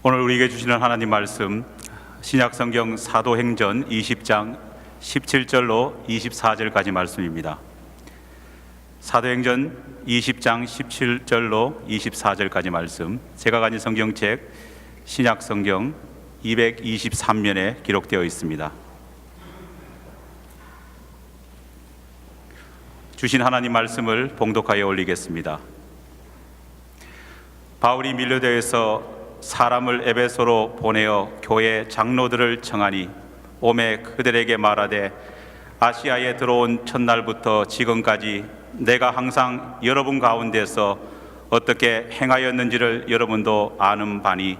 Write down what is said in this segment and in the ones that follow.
오늘 우리에게 주시는 하나님 말씀, 신약성경 사도행전 20장 17절로 24절까지 말씀입니다. 사도행전 20장 17절로 24절까지 말씀, 제가 가진 성경책 신약성경 223면에 기록되어 있습니다. 주신 하나님 말씀을 봉독하여 올리겠습니다. 바울이 밀려되어서 사람을 에베소로 보내어 교회 장로들을 청하니 오매 그들에게 말하되, 아시아에 들어온 첫날부터 지금까지 내가 항상 여러분 가운데서 어떻게 행하였는지를 여러분도 아는 바니,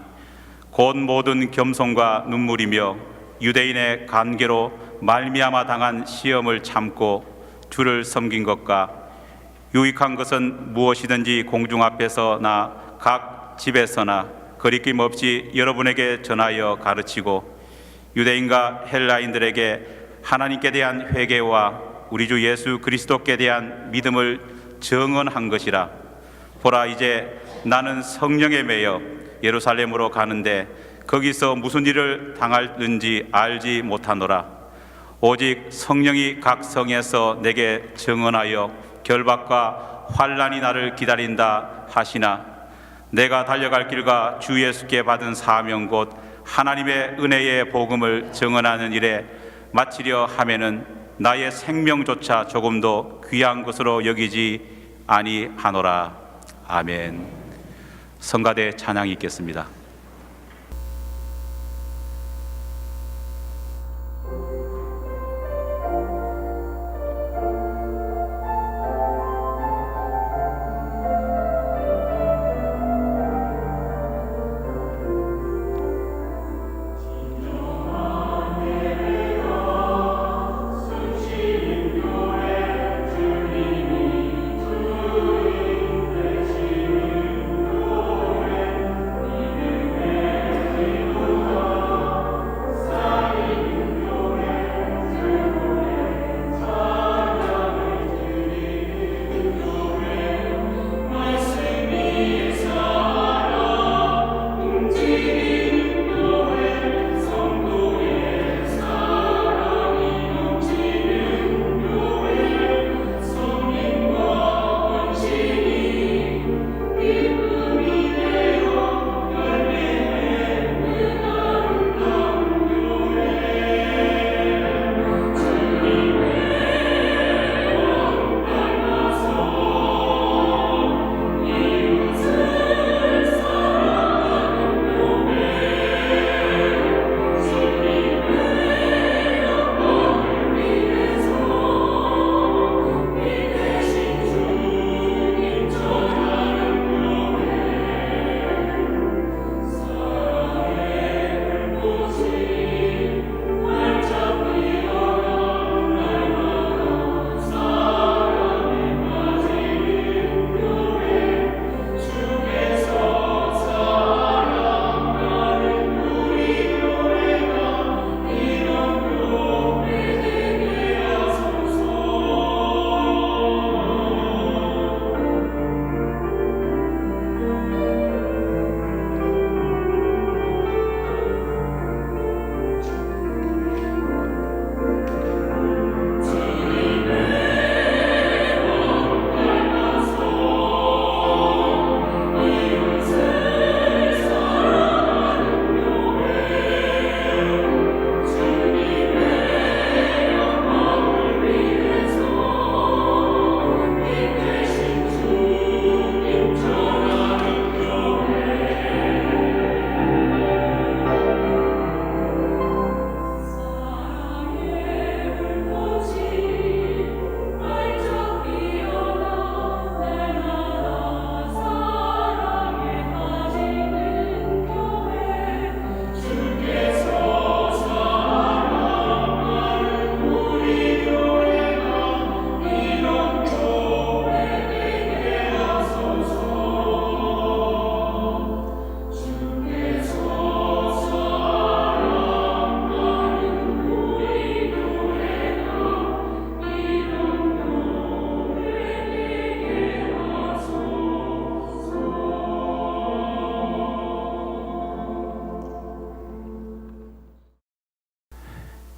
곧 모든 겸손과 눈물이며 유대인의 관계로 말미암아 당한 시험을 참고 주를 섬긴 것과 유익한 것은 무엇이든지 공중 앞에서나 각 집에서나 거리낌 없이 여러분에게 전하여 가르치고, 유대인과 헬라인들에게 하나님께 대한 회개와 우리 주 예수 그리스도께 대한 믿음을 증언한 것이라. 보라, 이제 나는 성령에 매여 예루살렘으로 가는데 거기서 무슨 일을 당할는지 알지 못하노라. 오직 성령이 각 성에서 내게 증언하여 결박과 환난이 나를 기다린다 하시나, 내가 달려갈 길과 주 예수께 받은 사명 곧 하나님의 은혜의 복음을 증언하는 일에 마치려 하면은 나의 생명조차 조금도 귀한 것으로 여기지 아니하노라. 아멘. 성가대 찬양이 있겠습니다.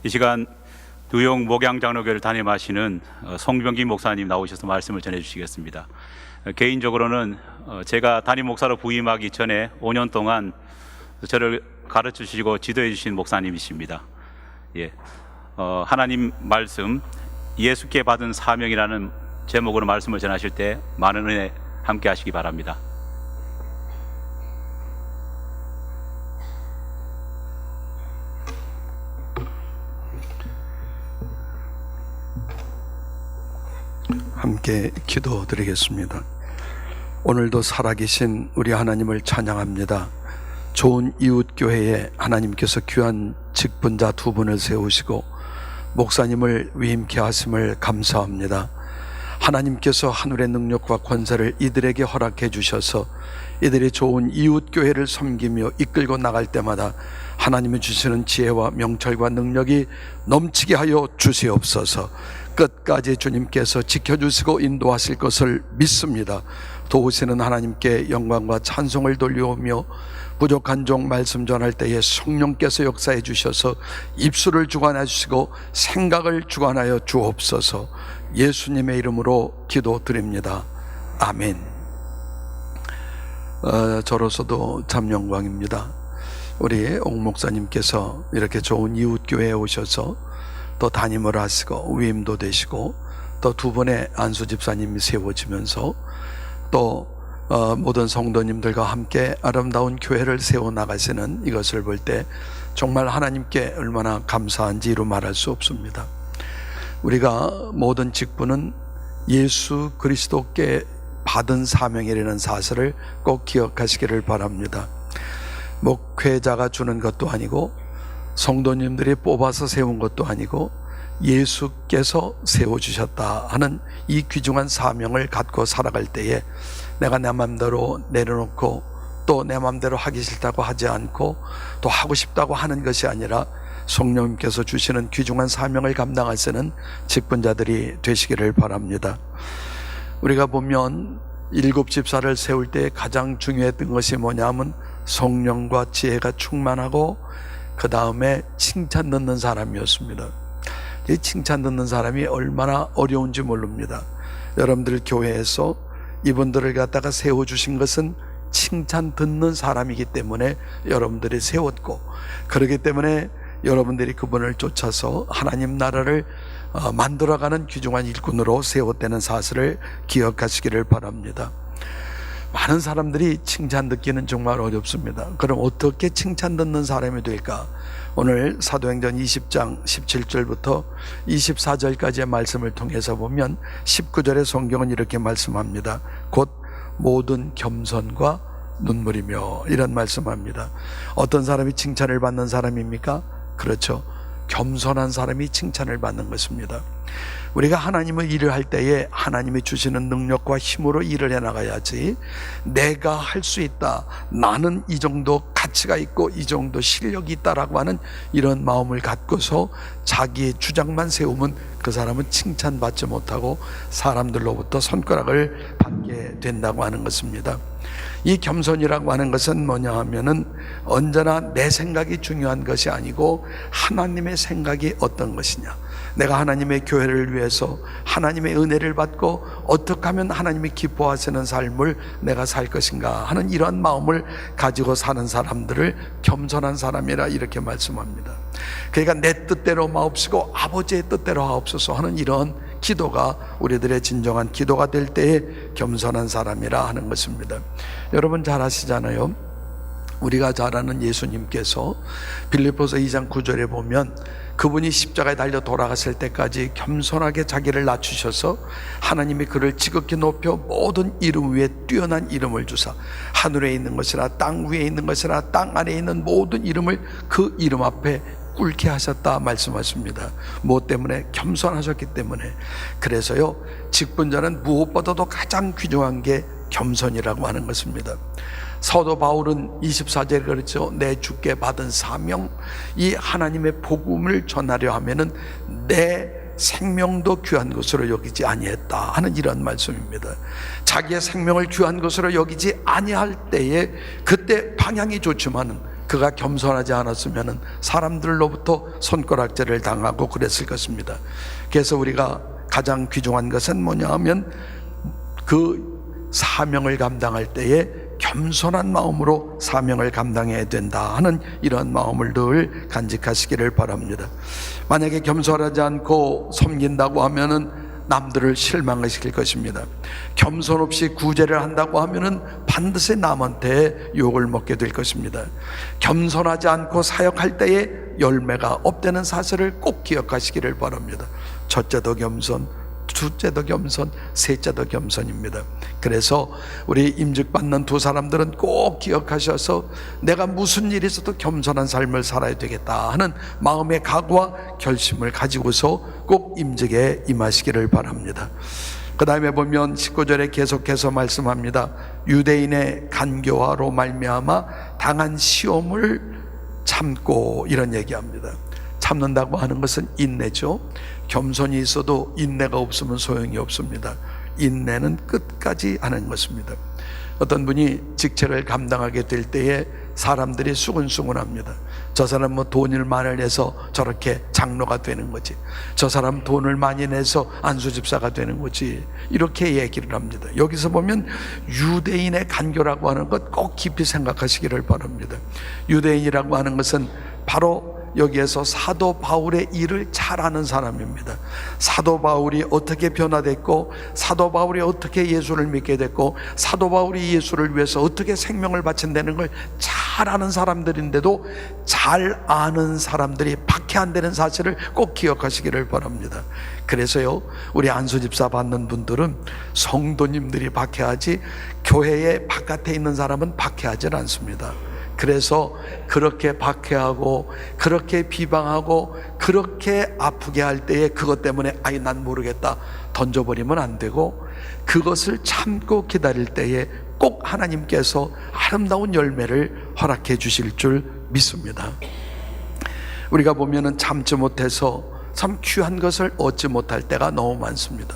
이 시간 뉴욕 목양장로교를 담임하시는 송병기 목사님 나오셔서 말씀을 전해주시겠습니다. 개인적으로는 제가 담임 목사로 부임하기 전에 5년 동안 저를 가르쳐 주시고 지도해 주신 목사님이십니다. 하나님 말씀, 예수께 받은 사명이라는 제목으로 말씀을 전하실 때 많은 은혜 함께 하시기 바랍니다. 함께 기도드리겠습니다. 오늘도 살아계신 우리 하나님을 찬양합니다. 좋은 이웃교회에 하나님께서 귀한 직분자 두 분을 세우시고 목사님을 위임케 하심을 감사합니다. 하나님께서 하늘의 능력과 권세를 이들에게 허락해 주셔서 이들이 좋은 이웃교회를 섬기며 이끌고 나갈 때마다 하나님이 주시는 지혜와 명철과 능력이 넘치게 하여 주시옵소서. 끝까지 주님께서 지켜주시고 인도하실 것을 믿습니다. 도우시는 하나님께 영광과 찬송을 돌려오며 부족한 종 말씀 전할 때에 성령께서 역사해 주셔서 입술을 주관해 주시고 생각을 주관하여 주옵소서. 예수님의 이름으로 기도드립니다. 아멘. 저로서도 참 영광입니다. 우리 옥 목사님께서 이렇게 좋은 이웃교회에 오셔서 또 담임을 하시고 위임도 되시고 또 두 분의 안수 집사님이 세워지면서 또 모든 성도님들과 함께 아름다운 교회를 세워나가시는 이것을 볼 때 정말 하나님께 얼마나 감사한지 이루 말할 수 없습니다. 우리가 모든 직분은 예수 그리스도께 받은 사명이라는 사실을 꼭 기억하시기를 바랍니다. 목회자가 주는 것도 아니고 성도님들이 뽑아서 세운 것도 아니고 예수께서 세워주셨다 하는 이 귀중한 사명을 갖고 살아갈 때에 내가 내 맘대로 내려놓고 또 내 맘대로 하기 싫다고 하지 않고 또 하고 싶다고 하는 것이 아니라 성령님께서 주시는 귀중한 사명을 감당하시는 직분자들이 되시기를 바랍니다. 우리가 보면 7 집사를 세울 때 가장 중요했던 것이 뭐냐면 성령과 지혜가 충만하고 그 다음에 칭찬 듣는 사람이었습니다. 이 칭찬 듣는 사람이 얼마나 어려운지 모릅니다. 여러분들 교회에서 이분들을 갖다가 세워주신 것은 칭찬 듣는 사람이기 때문에 여러분들이 세웠고, 그렇기 때문에 여러분들이 그분을 쫓아서 하나님 나라를 만들어가는 귀중한 일꾼으로 세웠다는 사실을 기억하시기를 바랍니다. 많은 사람들이 칭찬 듣기는 정말 어렵습니다. 그럼 어떻게 칭찬 듣는 사람이 될까? 오늘 사도행전 20장 17절부터 24절까지의 말씀을 통해서 보면 19절의 성경은 이렇게 말씀합니다. 곧 모든 겸손과 눈물이며, 이런 말씀합니다. 어떤 사람이 칭찬을 받는 사람입니까? 그렇죠. 겸손한 사람이 칭찬을 받는 것입니다. 우리가 하나님의 일을 할 때에 하나님이 주시는 능력과 힘으로 일을 해나가야지, 내가 할 수 있다, 나는 이 정도 가치가 있고 이 정도 실력이 있다라고 하는 이런 마음을 갖고서 자기의 주장만 세우면 그 사람은 칭찬받지 못하고 사람들로부터 손가락을 받게 된다고 하는 것입니다. 이 겸손이라고 하는 것은 뭐냐 하면은 언제나 내 생각이 중요한 것이 아니고 하나님의 생각이 어떤 것이냐, 내가 하나님의 교회를 위해서 하나님의 은혜를 받고 어떻게 하면 하나님이 기뻐하시는 삶을 내가 살 것인가 하는 이러한 마음을 가지고 사는 사람들을 겸손한 사람이라 이렇게 말씀합니다. 그러니까 내 뜻대로 마옵시고 아버지의 뜻대로 하옵소서 하는 이런 기도가 우리들의 진정한 기도가 될 때에 겸손한 사람이라 하는 것입니다. 여러분 잘 아시잖아요. 우리가 잘 아는 예수님께서 빌립보서 2장 9절에 보면 그분이 십자가에 달려 돌아갔을 때까지 겸손하게 자기를 낮추셔서 하나님이 그를 지극히 높여 모든 이름 위에 뛰어난 이름을 주사 하늘에 있는 것이나 땅 위에 있는 것이나 땅 안에 있는 모든 이름을 그 이름 앞에 꿇게 하셨다 말씀하십니다. 무엇 때문에? 겸손하셨기 때문에. 그래서요, 직분자는 무엇보다도 가장 귀중한 게 겸손이라고 하는 것입니다. 사도 바울은 24절에 그렇죠. 내 주께 받은 사명, 이 하나님의 복음을 전하려 하면은 내 생명도 귀한 것으로 여기지 아니했다 하는 이런 말씀입니다. 자기의 생명을 귀한 것으로 여기지 아니할 때에 그때 방향이 좋지만은 그가 겸손하지 않았으면 사람들로부터 손가락질을 당하고 그랬을 것입니다. 그래서 우리가 가장 귀중한 것은 뭐냐 하면 그 사명을 감당할 때에 겸손한 마음으로 사명을 감당해야 된다 하는 이런 마음을 늘 간직하시기를 바랍니다. 만약에 겸손하지 않고 섬긴다고 하면은 남들을 실망시킬 것입니다. 겸손 없이 구제를 한다고 하면은 반드시 남한테 욕을 먹게 될 것입니다. 겸손하지 않고 사역할 때에 열매가 없다는 사실을 꼭 기억하시기를 바랍니다. 첫째도 겸손, 둘째도 겸손, 셋째도 겸손입니다. 그래서 우리 임직받는 두 사람들은 꼭 기억하셔서 내가 무슨 일이 있어도 겸손한 삶을 살아야 되겠다 하는 마음의 각오와 결심을 가지고서 꼭 임직에 임하시기를 바랍니다. 그 다음에 보면 19절에 계속해서 말씀합니다. 유대인의 간교화로 말미암아 당한 시험을 참고, 이런 얘기합니다. 참는다고 하는 것은 인내죠. 겸손이 있어도 인내가 없으면 소용이 없습니다. 인내는 끝까지 하는 것입니다. 어떤 분이 직책을 감당하게 될 때에 사람들이 수근수근합니다. 저 사람 뭐 돈을 많이 내서 저렇게 장로가 되는 거지, 저 사람 돈을 많이 내서 안수집사가 되는 거지, 이렇게 얘기를 합니다. 여기서 보면 유대인의 간교라고 하는 것 꼭 깊이 생각하시기를 바랍니다. 유대인이라고 하는 것은 바로 여기에서 사도 바울의 일을 잘 아는 사람입니다. 사도 바울이 어떻게 변화됐고, 사도 바울이 어떻게 예수를 믿게 됐고, 사도 바울이 예수를 위해서 어떻게 생명을 바친다는 걸 잘 아는 사람들인데도 잘 아는 사람들이 박해한다는 사실을 꼭 기억하시기를 바랍니다. 그래서요, 우리 안수집사 받는 분들은 성도님들이 박해하지 교회의 바깥에 있는 사람은 박해하지 않습니다. 그래서 그렇게 박해하고 그렇게 비방하고 그렇게 아프게 할 때에 그것 때문에 아이 난 모르겠다 던져버리면 안 되고, 그것을 참고 기다릴 때에 꼭 하나님께서 아름다운 열매를 허락해 주실 줄 믿습니다. 우리가 보면은 참지 못해서 참 귀한 것을 얻지 못할 때가 너무 많습니다.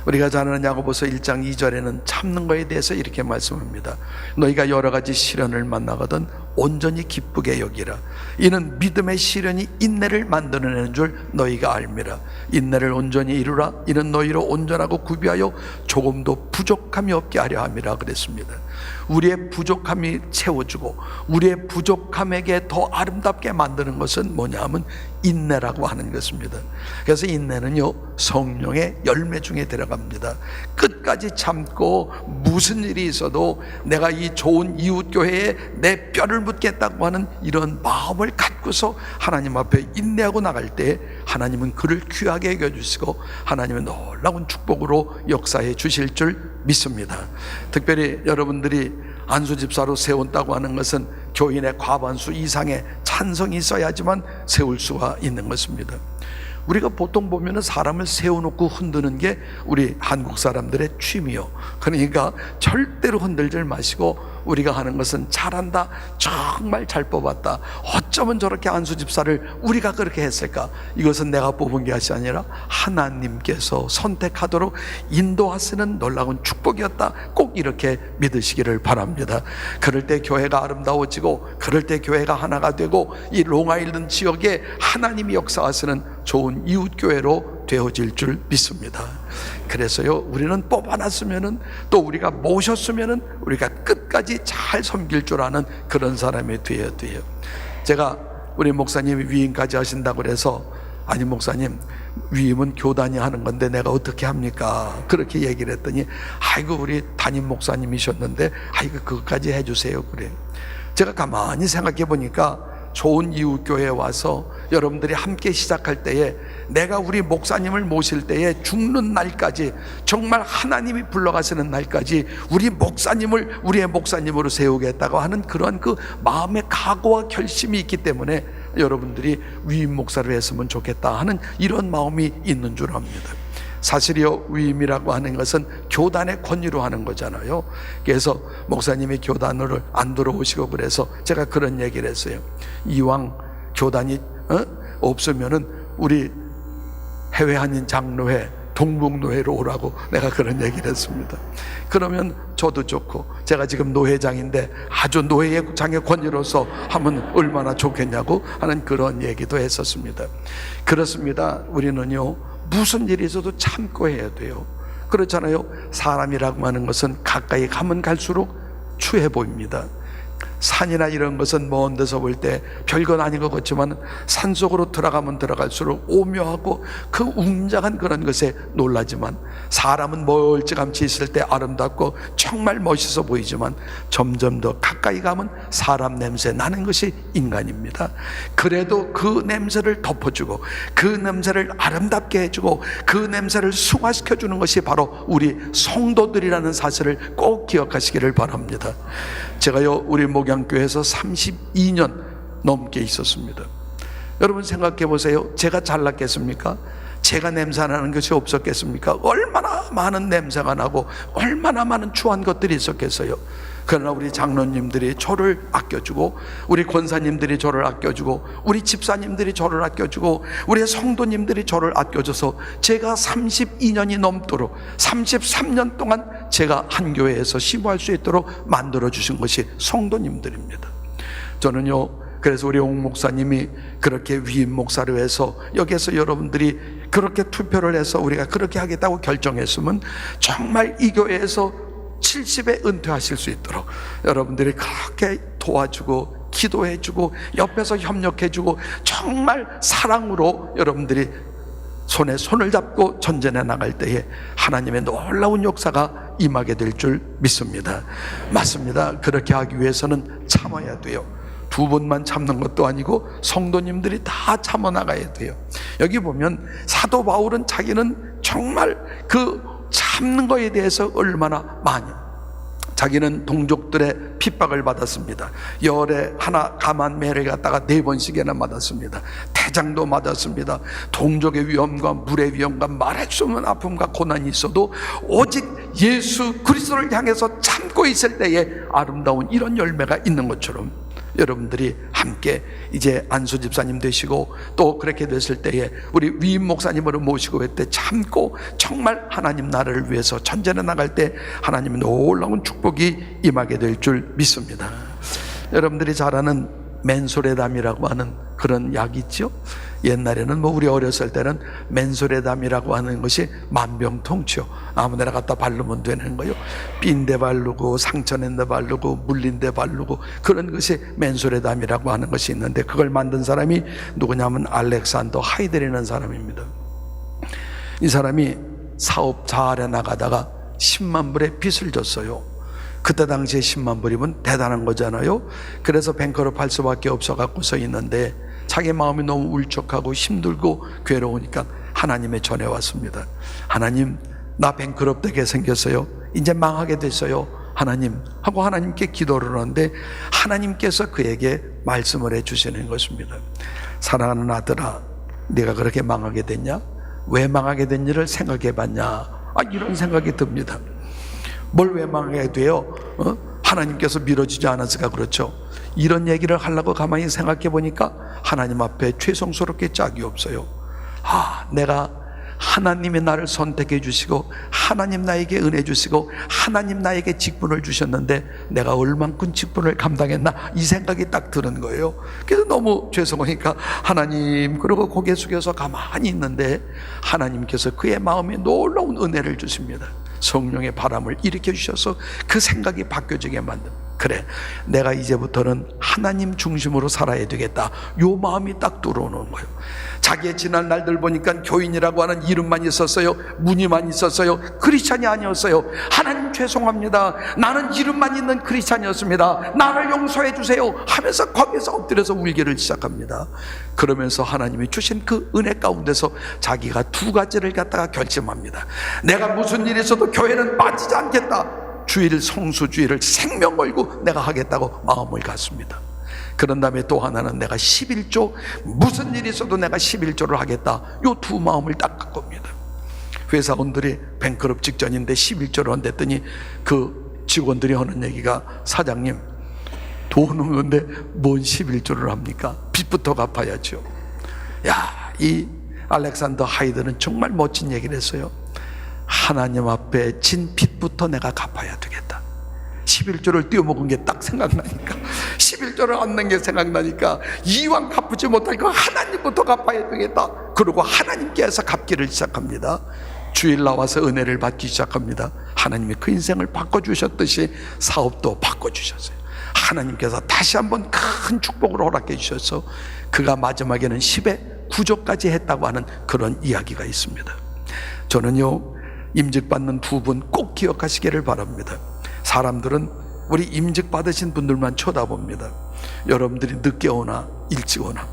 우리가 잘 아는 야고보서 1장 2절에는 참는 것에 대해서 이렇게 말씀합니다. 너희가 여러 가지 시련을 만나거든 온전히 기쁘게 여기라. 이는 믿음의 시련이 인내를 만들어내는 줄 너희가 알미라. 인내를 온전히 이루라. 이는 너희로 온전하고 구비하여 조금도 부족함이 없게 하려 함이라 그랬습니다. 우리의 부족함이 채워주고 우리의 부족함에게 더 아름답게 만드는 것은 뭐냐 하면 인내라고 하는 것입니다. 그래서 인내는요, 성령의 열매 중에 들어갑니다. 끝까지 참고 무슨 일이 있어도 내가 이 좋은 이웃교회에 내 뼈를 묻겠다고 하는 이런 마음을 갖고서 하나님 앞에 인내하고 나갈 때 하나님은 그를 귀하게 여겨주시고 하나님은 놀라운 축복으로 역사해 주실 줄 믿습니다. 특별히 여러분들이 안수집사로 세운다고 하는 것은 교인의 과반수 이상의 찬성이 있어야지만 세울 수가 있는 것입니다. 우리가 보통 보면은 사람을 세워놓고 흔드는 게 우리 한국 사람들의 취미요. 그러니까 절대로 흔들지 마시고 우리가 하는 것은 잘한다, 정말 잘 뽑았다, 어쩌면 저렇게 안수집사를 우리가 그렇게 했을까, 이것은 내가 뽑은 것이 아니라 하나님께서 선택하도록 인도하시는 놀라운 축복이었다, 꼭 이렇게 믿으시기를 바랍니다. 그럴 때 교회가 아름다워지고 그럴 때 교회가 하나가 되고 이 롱아일랜드 지역에 하나님이 역사하시는 좋은 이웃교회로 되어질 줄 믿습니다. 그래서요, 우리는 뽑아놨으면은 또 우리가 모셨으면은 우리가 끝까지 잘 섬길 줄 아는 그런 사람이 되어야 돼요. 제가 우리 목사님이 위임까지 하신다고 그래서, 아니 목사님 위임은 교단이 하는 건데 내가 어떻게 합니까? 그렇게 얘기를 했더니 아이고 우리 담임 목사님이셨는데 아이고 그것까지 해주세요 그래. 제가 가만히 생각해 보니까 좋은 이웃교회에 와서 여러분들이 함께 시작할 때에 내가 우리 목사님을 모실 때에 죽는 날까지, 정말 하나님이 불러가시는 날까지 우리 목사님을 우리의 목사님으로 세우겠다고 하는 그러한 그 마음의 각오와 결심이 있기 때문에 여러분들이 위임 목사를 했으면 좋겠다 하는 이런 마음이 있는 줄 압니다. 사실이요, 위임이라고 하는 것은 교단의 권위로 하는 거잖아요. 그래서 목사님이 교단으로 안 들어오시고 그래서 제가 그런 얘기를 했어요. 이왕 교단이 없으면은 우리 해외 한인 장로회 동북노회로 오라고 내가 그런 얘기를 했습니다. 그러면 저도 좋고, 제가 지금 노회장인데 아주 노회장의 권위로서 하면 얼마나 좋겠냐고 하는 그런 얘기도 했었습니다. 그렇습니다. 우리는요, 무슨 일이 있어도 참고 해야 돼요. 그렇잖아요. 사람이라고 하는 것은 가까이 가면 갈수록 추해 보입니다. 산이나 이런 것은 먼 데서 볼 때 별건 아닌 것 같지만 산속으로 들어가면 들어갈수록 오묘하고 그 웅장한 그런 것에 놀라지만, 사람은 멀찌감치 있을 때 아름답고 정말 멋있어 보이지만 점점 더 가까이 가면 사람 냄새 나는 것이 인간입니다. 그래도 그 냄새를 덮어주고 그 냄새를 아름답게 해주고 그 냄새를 승화시켜 주는 것이 바로 우리 성도들이라는 사실을 꼭 기억하시기를 바랍니다. 제가요, 우리 목양교회에서 32년 넘게 있었습니다. 여러분 생각해 보세요. 제가 잘났겠습니까? 제가 냄새나는 것이 없었겠습니까? 얼마나 많은 냄새가 나고 얼마나 많은 추한 것들이 있었겠어요. 그러나 우리 장로님들이 저를 아껴주고, 우리 권사님들이 저를 아껴주고, 우리 집사님들이 저를 아껴주고, 우리 성도님들이 저를 아껴줘서 제가 32년이 넘도록 33년 동안 제가 한 교회에서 시부할 수 있도록 만들어주신 것이 성도님들입니다. 저는요, 그래서 우리 옥 목사님이 그렇게 위임 목사로 해서 여기에서 여러분들이 그렇게 투표를 해서 우리가 그렇게 하겠다고 결정했으면 정말 이 교회에서 70에 은퇴하실 수 있도록 여러분들이 그렇게 도와주고 기도해주고 옆에서 협력해주고 정말 사랑으로 여러분들이 손에 손을 잡고 전진해 나갈 때에 하나님의 놀라운 역사가 임하게 될 줄 믿습니다. 맞습니다. 그렇게 하기 위해서는 참아야 돼요. 두 번만 참는 것도 아니고 성도님들이 다 참아 나가야 돼요. 여기 보면 사도 바울은 자기는 정말 그 참는 것에 대해서 얼마나 많이, 자기는 동족들의 핍박을 받았습니다. 열에 하나 감한 매를 갖다가 4번씩이나 맞았습니다. 태장도 맞았습니다. 동족의 위험과 물의 위험과 말할 수 없는 아픔과 고난이 있어도 오직 예수 그리스도를 향해서 참고 있을 때에 아름다운 이런 열매가 있는 것처럼 여러분들이 함께 이제 안수 집사님 되시고 또 그렇게 됐을 때에 우리 위임 목사님으로 모시고 그때 참고 정말 하나님 나라를 위해서 전진해 나갈 때 하나님의 놀라운 축복이 임하게 될 줄 믿습니다. 여러분들이 잘 아는 맨소레담이라고 하는 그런 약이 있죠. 옛날에는 우리 어렸을 때는 맨소레담이라고 하는 것이 만병통치요. 아무데나 갖다 바르면 되는 거요. 삔데 바르고 상처낸데 바르고 물린데 바르고 그런 것이 맨소레담이라고 하는 것이 있는데, 그걸 만든 사람이 누구냐면 알렉산더 하이델이라는 사람입니다. 이 사람이 사업 잘해 나가다가 10만 불의 빚을 졌어요. 그때 당시에 10만 불이면 대단한 거잖아요. 그래서 뱅크업 할 수밖에 없어 갖고서 있는데 자기 마음이 너무 울적하고 힘들고 괴로우니까 하나님의 전해 왔습니다. 하나님, 나 뱅크업 되게 생겼어요. 이제 망하게 됐어요. 하나님 하고 하나님께 기도를 하는데 하나님께서 그에게 말씀을 해주시는 것입니다. 사랑하는 아들아, 네가 그렇게 망하게 됐냐? 왜 망하게 됐는지를 생각해 봤냐? 이런 생각이 듭니다. 뭘 왜 망하게 돼요? 하나님께서 밀어주지 않았을까? 그렇죠. 이런 얘기를 하려고 가만히 생각해 보니까 하나님 앞에 죄송스럽게 짝이 없어요. 내가 하나님이 나를 선택해 주시고 하나님 나에게 은혜 주시고 하나님 나에게 직분을 주셨는데 내가 얼만큼 직분을 감당했나, 이 생각이 딱 드는 거예요. 그래서 너무 죄송하니까 하나님, 그러고 고개 숙여서 가만히 있는데 하나님께서 그의 마음에 놀라운 은혜를 주십니다. 성령의 바람을 일으켜 주셔서 그 생각이 바뀌어지게 만든, 그래 내가 이제부터는 하나님 중심으로 살아야 되겠다, 요 마음이 딱 들어오는 거예요. 자기의 지난 날들 보니까 교인이라고 하는 이름만 있었어요. 무늬만 있었어요. 크리스찬이 아니었어요. 하나님 죄송합니다, 나는 이름만 있는 크리스찬이었습니다. 나를 용서해 주세요 하면서 거기서 엎드려서 울기를 시작합니다. 그러면서 하나님이 주신 그 은혜 가운데서 자기가 두 가지를 갖다가 결심합니다. 내가 무슨 일이 있어도 교회는 빠지지 않겠다. 주일, 성수주일을 생명 걸고 내가 하겠다고 마음을 갖습니다. 그런 다음에 또 하나는 내가 11조, 무슨 일이 있어도 내가 11조를 하겠다. 요 두 마음을 딱 갖고 옵니다. 회사원들이 뱅크럽 직전인데 11조를 한댔더니 그 직원들이 하는 얘기가, 사장님 돈 없는데 뭔 11조를 합니까? 빚부터 갚아야죠. 이 알렉산더 하이드는 정말 멋진 얘기를 했어요. 하나님 앞에 진 빚부터 내가 갚아야 되겠다. 11조를 띄워먹은 게 딱 생각나니까, 11조를 안 낸 게 생각나니까, 이왕 갚지 못하니까 하나님부터 갚아야 되겠다. 그리고 하나님께서 갚기를 시작합니다. 주일 나와서 은혜를 받기 시작합니다. 하나님이 그 인생을 바꿔주셨듯이 사업도 바꿔주셨어요. 하나님께서 다시 한번 큰 축복을 허락해 주셔서 그가 마지막에는 10의 9조까지 했다고 하는 그런 이야기가 있습니다. 저는요, 임직받는 두 분 꼭 기억하시기를 바랍니다. 사람들은 우리 임직 받으신 분들만 쳐다봅니다. 여러분들이 늦게 오나 일찍 오나,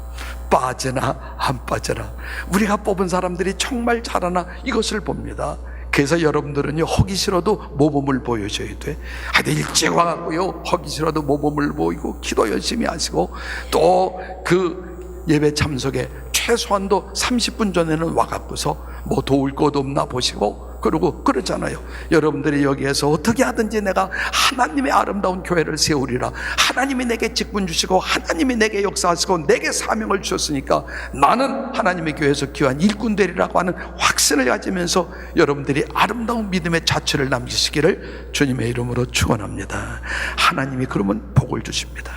빠지나 안 빠지나, 우리가 뽑은 사람들이 정말 잘하나, 이것을 봅니다. 그래서 여러분들은요, 허기 싫어도 모범을 보여줘야 돼. 하여튼 일찍 와갖고요, 허기 싫어도 모범을 보이고 기도 열심히 하시고, 또 그 예배 참석에 최소한도 30분 전에는 와갖고서 뭐 도울 것 없나 보시고, 그러고 그러잖아요. 여러분들이 여기에서 어떻게 하든지 내가 하나님의 아름다운 교회를 세우리라, 하나님이 내게 직분 주시고 하나님이 내게 역사하시고 내게 사명을 주셨으니까 나는 하나님의 교회에서 귀한 일꾼 되리라고 하는 확신을 가지면서 여러분들이 아름다운 믿음의 자취를 남기시기를 주님의 이름으로 축원합니다. 하나님이 그러면 복을 주십니다.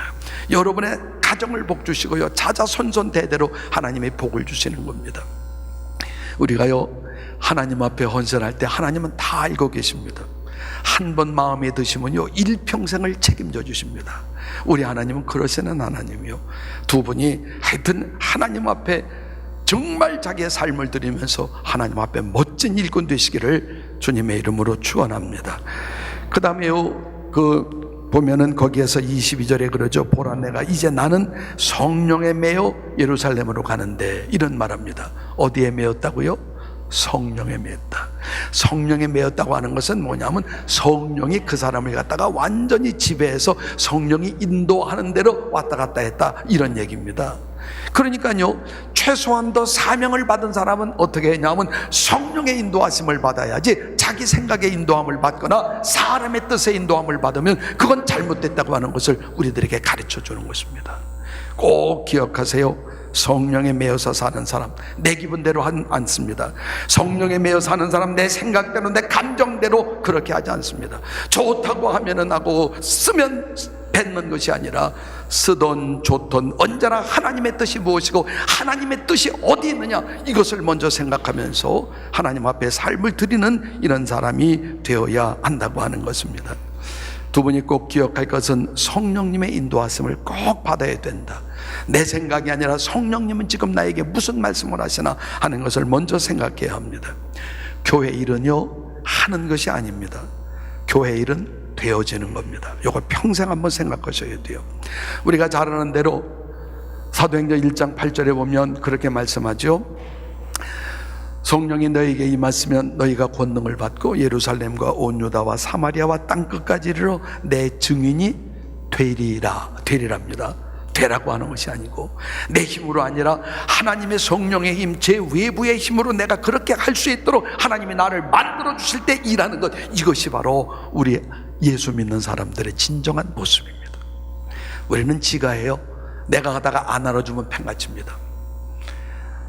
여러분의 가정을 복 주시고요, 자자손손 대대로 하나님이 복을 주시는 겁니다. 우리가요, 하나님 앞에 헌신할 때 하나님은 다 알고 계십니다. 한 번 마음에 드시면요, 일평생을 책임져 주십니다. 우리 하나님은 그러시는 하나님이요. 두 분이 하여튼 하나님 앞에 정말 자기의 삶을 드리면서 하나님 앞에 멋진 일꾼 되시기를 주님의 이름으로 축원합니다. 그 다음에요, 보면은 거기에서 22절에 그러죠. 보라, 내가 이제 나는 성령에 매여 예루살렘으로 가는데, 이런 말합니다. 어디에 매였다고요? 성령에 매였다. 성령에 매였다고 하는 것은 뭐냐면, 성령이 그 사람을 갖다가 완전히 지배해서 성령이 인도하는 대로 왔다 갔다 했다, 이런 얘기입니다. 그러니까요, 최소한도 사명을 받은 사람은 어떻게 했냐면 성령의 인도하심을 받아야지, 자기 생각의 인도함을 받거나 사람의 뜻의 인도함을 받으면 그건 잘못됐다고 하는 것을 우리들에게 가르쳐 주는 것입니다. 꼭 기억하세요. 성령에 매여서 사는 사람 내 기분대로 않습니다. 성령에 매여 사는 사람 내 생각대로, 내 감정대로 그렇게 하지 않습니다. 좋다고 하면은 하고, 쓰면 뱉는 것이 아니라 쓰던 좋던 언제나 하나님의 뜻이 무엇이고 하나님의 뜻이 어디 있느냐, 이것을 먼저 생각하면서 하나님 앞에 삶을 드리는 이런 사람이 되어야 한다고 하는 것입니다. 두 분이 꼭 기억할 것은 성령님의 인도하심을 꼭 받아야 된다. 내 생각이 아니라 성령님은 지금 나에게 무슨 말씀을 하시나 하는 것을 먼저 생각해야 합니다. 교회 일은요, 하는 것이 아닙니다. 교회 일은 되어지는 겁니다. 이걸 평생 한번 생각하셔야 돼요. 우리가 잘 아는 대로 사도행전 1장 8절에 보면 그렇게 말씀하죠. 성령이 너희에게 임하시면 너희가 권능을 받고 예루살렘과 온 유다와 사마리아와 땅끝까지 이르러 내 증인이 되리랍니다. 되라고 하는 것이 아니고, 내 힘으로 아니라 하나님의 성령의 힘, 제 외부의 힘으로 내가 그렇게 할 수 있도록 하나님이 나를 만들어 주실 때 일하는 것, 이것이 바로 우리 예수 믿는 사람들의 진정한 모습입니다. 우리는 지가해요. 내가 하다가 안 알아주면 팽가칩니다.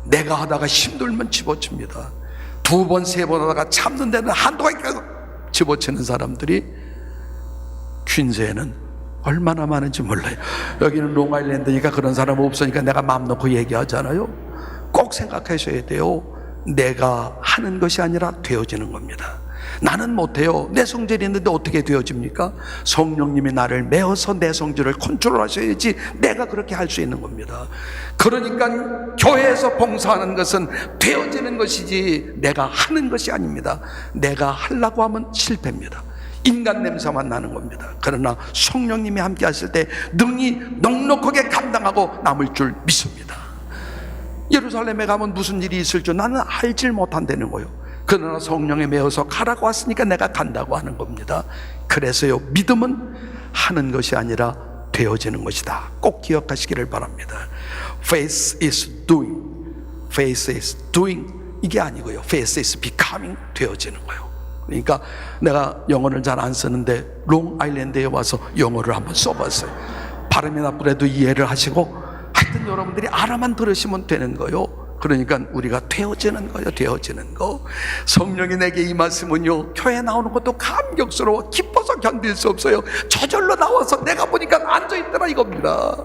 내가 하다가 힘들면 집어칩니다. 두 번, 세 번 하다가 참는 데는 한동안 계속 집어치는 사람들이 퀸즈에는 얼마나 많은지 몰라요. 여기는 롱아일랜드니까 그런 사람 없으니까 내가 마음 놓고 얘기하잖아요. 꼭 생각하셔야 돼요. 내가 하는 것이 아니라 되어지는 겁니다. 나는 못해요. 내 성질이 있는데 어떻게 되어집니까? 성령님이 나를 메어서 내 성질을 컨트롤하셔야지 내가 그렇게 할 수 있는 겁니다. 그러니까 교회에서 봉사하는 것은 되어지는 것이지 내가 하는 것이 아닙니다. 내가 하려고 하면 실패입니다. 인간 냄새만 나는 겁니다. 그러나 성령님이 함께 하실 때 능히 넉넉하게 감당하고 남을 줄 믿습니다. 예루살렘에 가면 무슨 일이 있을 줄 나는 알질 못한다는 거예요. 그러나 성령에 매어서 가라고 왔으니까 내가 간다고 하는 겁니다. 그래서요, 믿음은 하는 것이 아니라 되어지는 것이다. 꼭 기억하시기를 바랍니다. Faith is doing, faith is doing 이게 아니고요, faith is becoming, 되어지는 거예요. 그러니까 내가 영어를 잘 안 쓰는데 롱아일랜드에 와서 영어를 한번 써봤어요. 발음이 나쁘더라도 이해를 하시고, 하여튼 여러분들이 알아만 들으시면 되는 거예요. 그러니까 우리가 되어지는 거예요. 되어지는 거. 성령이 내게 임하시면요, 교회 나오는 것도 감격스러워 기뻐서 견딜 수 없어요. 저절로 나와서 내가 보니까 앉아있더라 이겁니다.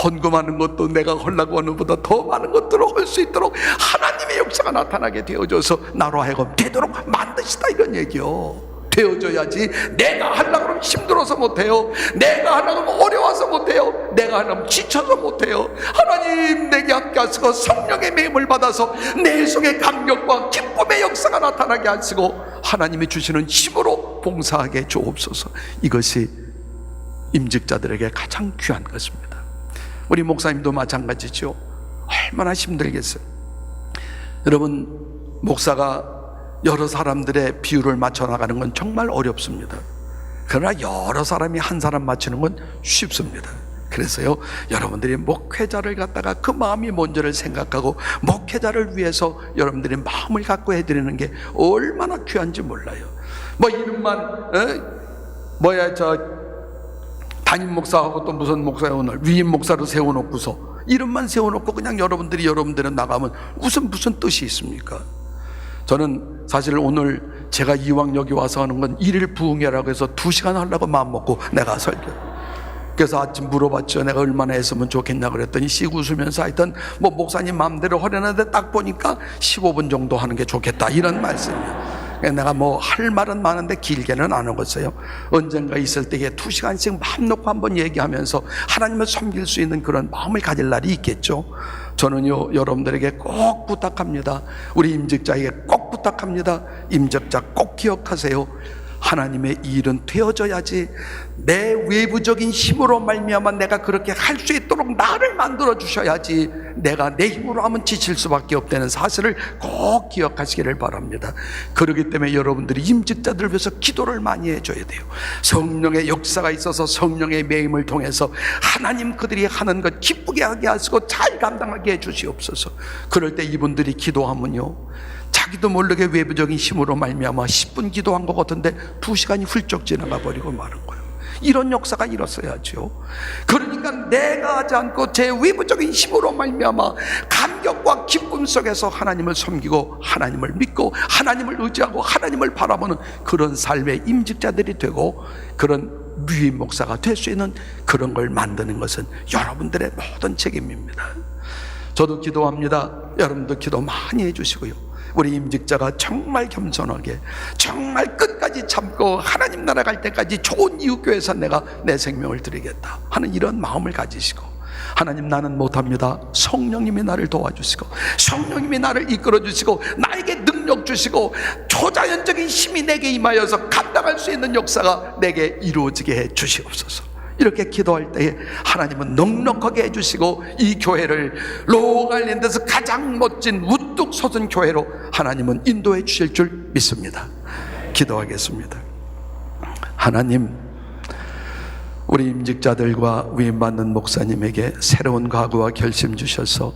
헌금하는 것도 내가 하려고 하는 것보다 더 많은 것들을 할 수 있도록 하나님의 역사가 나타나게 되어져서 나로 하여금 되도록 만드시다, 이런 얘기요. 되어져야지. 내가 하려고 하면 힘들어서 못해요. 내가 하려고 하면 어려워서 못해요. 내가 하려면 지쳐서 못해요. 하나님 내게 함께 하시고 성령의 매임을 받아서 내 속에 감격과 기쁨의 역사가 나타나게 하시고 하나님이 주시는 힘으로 봉사하게 주옵소서. 이것이 임직자들에게 가장 귀한 것입니다. 우리 목사님도 마찬가지죠. 얼마나 힘들겠어요. 여러분, 목사가 여러 사람들의 비율을 맞춰 나가는 건 정말 어렵습니다. 그러나 여러 사람이 한 사람 맞추는 건 쉽습니다. 그래서요, 여러분들이 목회자를 갖다가 그 마음이 뭔지를 생각하고 목회자를 위해서 여러분들이 마음을 갖고 해드리는 게 얼마나 귀한지 몰라요. 뭐 이름만 담임 목사하고 또 무슨 목사야, 오늘 위임 목사로 세워놓고서 이름만 세워놓고 그냥 여러분들은 나가면 무슨 뜻이 있습니까? 저는 사실 오늘 제가 이왕 여기 와서 하는 건 1일 부흥회라고 해서 2시간 하려고 마음먹고 내가 설교. 그래서 아침 물어봤죠. 내가 얼마나 했으면 좋겠냐 그랬더니 씩 웃으면서 하여튼 뭐 목사님 마음대로 하려는데 딱 보니까 15분 정도 하는 게 좋겠다, 이런 말씀이에요. 내가 뭐 할 말은 많은데 길게는 안 하겠어요. 언젠가 있을 때에 2시간씩 마음 놓고 한번 얘기하면서 하나님을 섬길 수 있는 그런 마음을 가질 날이 있겠죠. 저는요, 여러분들에게 꼭 부탁합니다. 우리 임직자에게 꼭 부탁합니다. 임직자 꼭 기억하세요. 하나님의 일은 되어져야지. 내 외부적인 힘으로 말미암아 내가 그렇게 할 수 있도록 나를 만들어 주셔야지. 내가 내 힘으로 하면 지칠 수밖에 없다는 사실을 꼭 기억하시기를 바랍니다. 그렇기 때문에 여러분들이 임직자들을 위해서 기도를 많이 해줘야 돼요. 성령의 역사가 있어서 성령의 매임을 통해서 하나님 그들이 하는 것 기쁘게 하게 하시고 잘 감당하게 해주시옵소서. 그럴 때 이분들이 기도하면요, 자기도 모르게 외부적인 힘으로 말미암아 10분 기도한 것 같은데 2시간이 훌쩍 지나가 버리고 마는 거예요. 이런 역사가 일어서야죠. 그러니까 내가 하지 않고 제 외부적인 힘으로 말미암아 감격과 기쁨 속에서 하나님을 섬기고 하나님을 믿고 하나님을 의지하고 하나님을 바라보는 그런 삶의 임직자들이 되고 그런 위임 목사가 될 수 있는 그런 걸 만드는 것은 여러분들의 모든 책임입니다. 저도 기도합니다. 여러분도 기도 많이 해주시고요. 우리 임직자가 정말 겸손하게 정말 끝까지 참고 하나님 나라 갈 때까지 좋은 이웃교회에서 내가 내 생명을 드리겠다 하는 이런 마음을 가지시고, 하나님 나는 못합니다. 성령님이 나를 도와주시고 성령님이 나를 이끌어 주시고 나에게 능력 주시고 초자연적인 힘이 내게 임하여서 감당할 수 있는 역사가 내게 이루어지게 해 주시옵소서. 이렇게 기도할 때에 하나님은 넉넉하게 해주시고 이 교회를 롱아일랜드에서 가장 멋진 우뚝 솟은 교회로 하나님은 인도해 주실 줄 믿습니다. 기도하겠습니다. 하나님, 우리 임직자들과 위임받는 목사님에게 새로운 각오와 결심 주셔서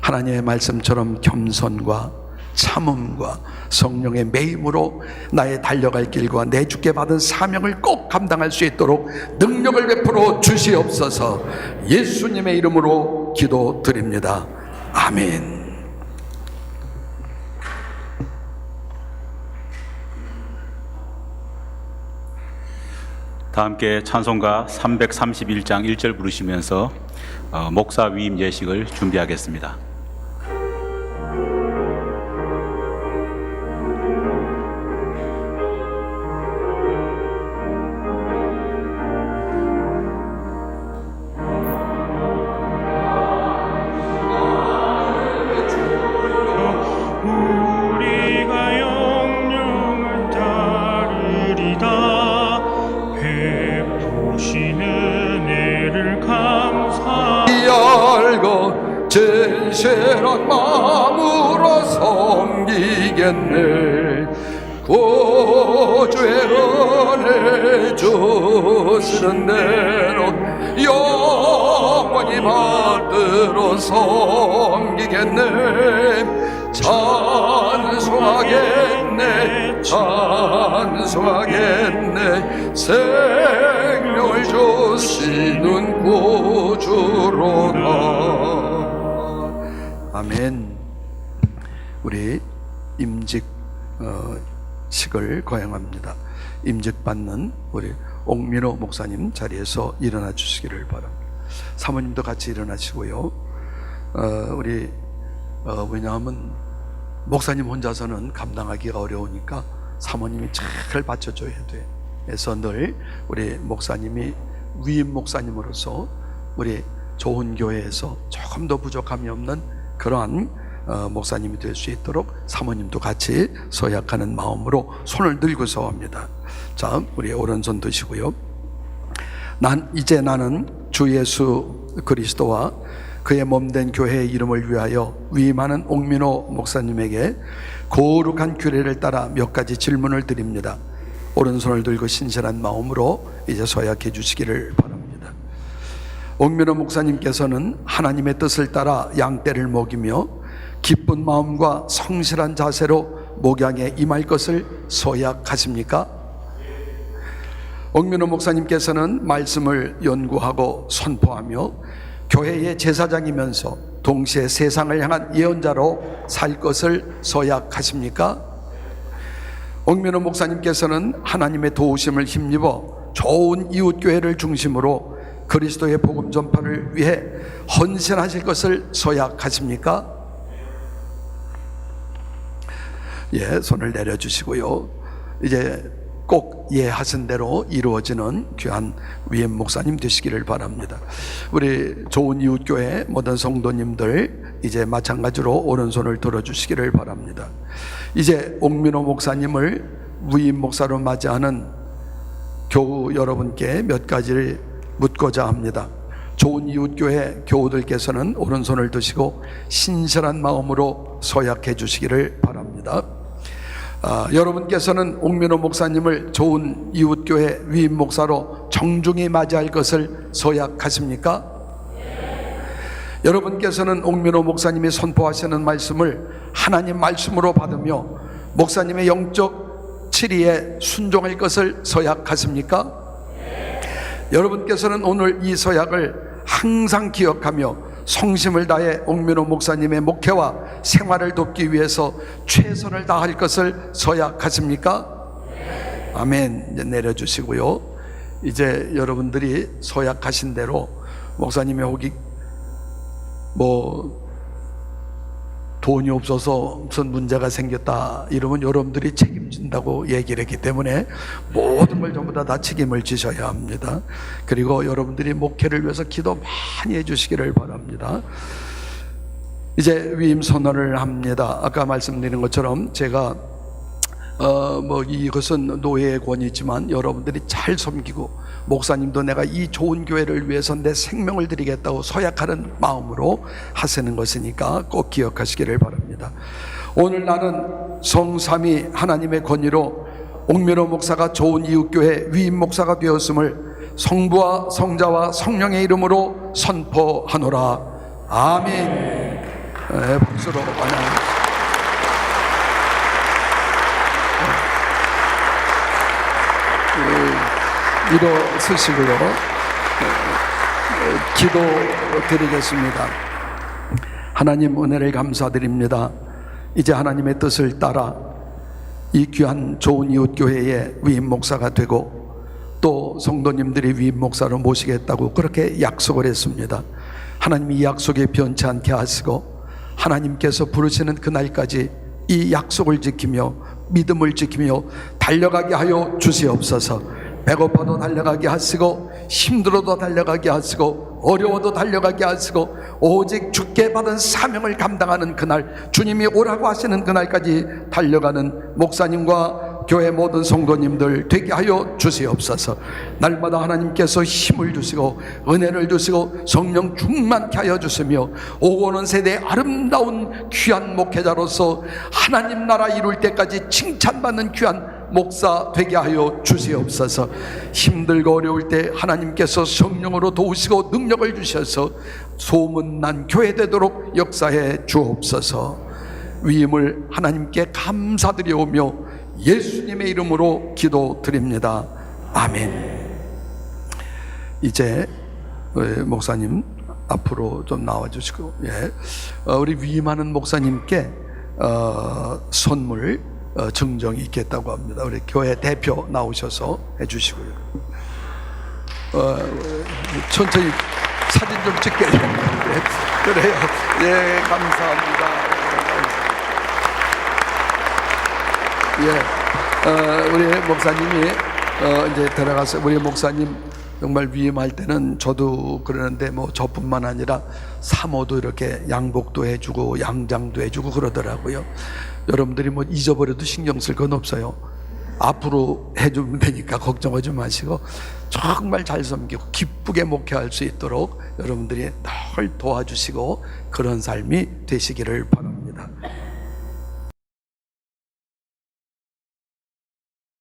하나님의 말씀처럼 겸손과 참음과 성령의 매임으로 나의 달려갈 길과 내 주께 받은 사명을 꼭 감당할 수 있도록 능력을 베풀어 주시옵소서. 예수님의 이름으로 기도드립니다. 아멘. 다 함께 찬송가 331장 1절 부르시면서 목사 위임 예식을 준비하겠습니다. 진실한 마음으로 섬기겠네. 구주의 은혜 주시는 대로 영원히 받들어 섬기겠네. 찬송하겠네, 찬송하겠네. 생명을 주시는 구주로다. 아멘. 우리 임직 식을 거행합니다. 임직 받는 우리 옥민호 목사님 자리에서 일어나 주시기를 바랍니다. 사모님도 같이 일어나시고요. 왜냐하면 목사님 혼자서는 감당하기가 어려우니까 사모님이 잘 받쳐줘야 돼. 그래서 늘 우리 목사님이 위임 목사님으로서 우리 좋은 교회에서 조금 더 부족함이 없는 그러한 목사님이 될 수 있도록 사모님도 같이 서약하는 마음으로 손을 들고서 합니다. 자, 우리 오른손 드시고요. 이제 나는 주 예수 그리스도와 그의 몸된 교회의 이름을 위하여 위임하는 옥민호 목사님에게 거룩한 규례를 따라 몇 가지 질문을 드립니다. 오른손을 들고 신실한 마음으로 이제 서약해 주시기를 바랍니다. 옥민호 목사님께서는 하나님의 뜻을 따라 양떼를 먹이며 기쁜 마음과 성실한 자세로 목양에 임할 것을 서약하십니까? 옥민호 목사님께서는 말씀을 연구하고 선포하며 교회의 제사장이면서 동시에 세상을 향한 예언자로 살 것을 서약하십니까? 옥민호 목사님께서는 하나님의 도우심을 힘입어 좋은 이웃교회를 중심으로 그리스도의 복음 전파를 위해 헌신하실 것을 서약하십니까? 예, 손을 내려주시고요. 이제 꼭 예하신 대로 이루어지는 귀한 위임 목사님 되시기를 바랍니다. 우리 좋은 이웃교회 모든 성도님들 이제 마찬가지로 오른손을 들어주시기를 바랍니다. 이제 옥민호 목사님을 위임 목사로 맞이하는 교우 여러분께 몇 가지를 묻고자 합니다. 좋은 이웃교회 교우들께서는 오른손을 드시고 신실한 마음으로 서약해 주시기를 바랍니다. 여러분께서는 옥민호 목사님을 좋은 이웃교회 위임 목사로 정중히 맞이할 것을 서약하십니까? 여러분께서는 옥민호 목사님이 선포하시는 말씀을 하나님 말씀으로 받으며 목사님의 영적 치리에 순종할 것을 서약하십니까? 여러분께서는 오늘 이 서약을 항상 기억하며 성심을 다해 옥민호 목사님의 목회와 생활을 돕기 위해서 최선을 다할 것을 서약하십니까? 아멘. 이제 내려주시고요. 이제 여러분들이 서약하신 대로 목사님의 혹이 돈이 없어서 무슨 문제가 생겼다 이러면 여러분들이 책임진다고 얘기를 했기 때문에 모든 걸 전부 다 책임을 지셔야 합니다. 그리고 여러분들이 목회를 위해서 기도 많이 해주시기를 바랍니다. 이제 위임 선언을 합니다. 아까 말씀드린 것처럼 제가 이것은 노예의 권위지만 여러분들이 잘 섬기고 목사님도 내가 이 좋은 교회를 위해서 내 생명을 드리겠다고 서약하는 마음으로 하시는 것이니까 꼭 기억하시기를 바랍니다. 오늘 나는 성삼위 하나님의 권위로 옥민호 목사가 좋은 이웃교회 위임 목사가 되었음을 성부와 성자와 성령의 이름으로 선포하노라. 아멘. 박수로 환영합니다. 일어서시고요. 기도 드리겠습니다. 하나님 은혜를 감사드립니다. 이제 하나님의 뜻을 따라 이 귀한 좋은 이웃교회의 위임 목사가 되고 또 성도님들이 위임 목사로 모시겠다고 그렇게 약속을 했습니다. 하나님이 이 약속에 변치 않게 하시고 하나님께서 부르시는 그날까지 이 약속을 지키며 믿음을 지키며 달려가게 하여 주시옵소서. 배고파도 달려가게 하시고 힘들어도 달려가게 하시고 어려워도 달려가게 하시고 오직 주께 받은 사명을 감당하는 그날, 주님이 오라고 하시는 그날까지 달려가는 목사님과 교회 모든 성도님들 되게 하여 주시옵소서. 날마다 하나님께서 힘을 주시고 은혜를 주시고 성령 충만케 하여 주시며 오고 오는 세대의 아름다운 귀한 목회자로서 하나님 나라 이룰 때까지 칭찬받는 귀한 목사 되게 하여 주시옵소서. 힘들고 어려울 때 하나님께서 성령으로 도우시고 능력을 주셔서 소문난 교회 되도록 역사해 주옵소서. 위임을 하나님께 감사드려오며 예수님의 이름으로 기도드립니다. 아멘. 이제 목사님 앞으로 좀 나와주시고, 우리 위임하는 목사님께 선물 증정이 있겠다고 합니다. 우리 교회 대표 나오셔서 해주시고요. 천천히 사진 좀 찍게 되는데 그래요. 예, 감사합니다. 예, 우리 목사님이 이제 들어가서 우리 목사님 정말 위임할 때는 저도 그러는데 뭐 저뿐만 아니라 사모도 이렇게 양복도 해주고 양장도 해주고 그러더라고요. 여러분들이 뭐 잊어버려도 신경 쓸 건 없어요. 앞으로 해주면 되니까 걱정하지 마시고 정말 잘 섬기고 기쁘게 목회할 수 있도록 여러분들이 늘 도와주시고 그런 삶이 되시기를 바랍니다.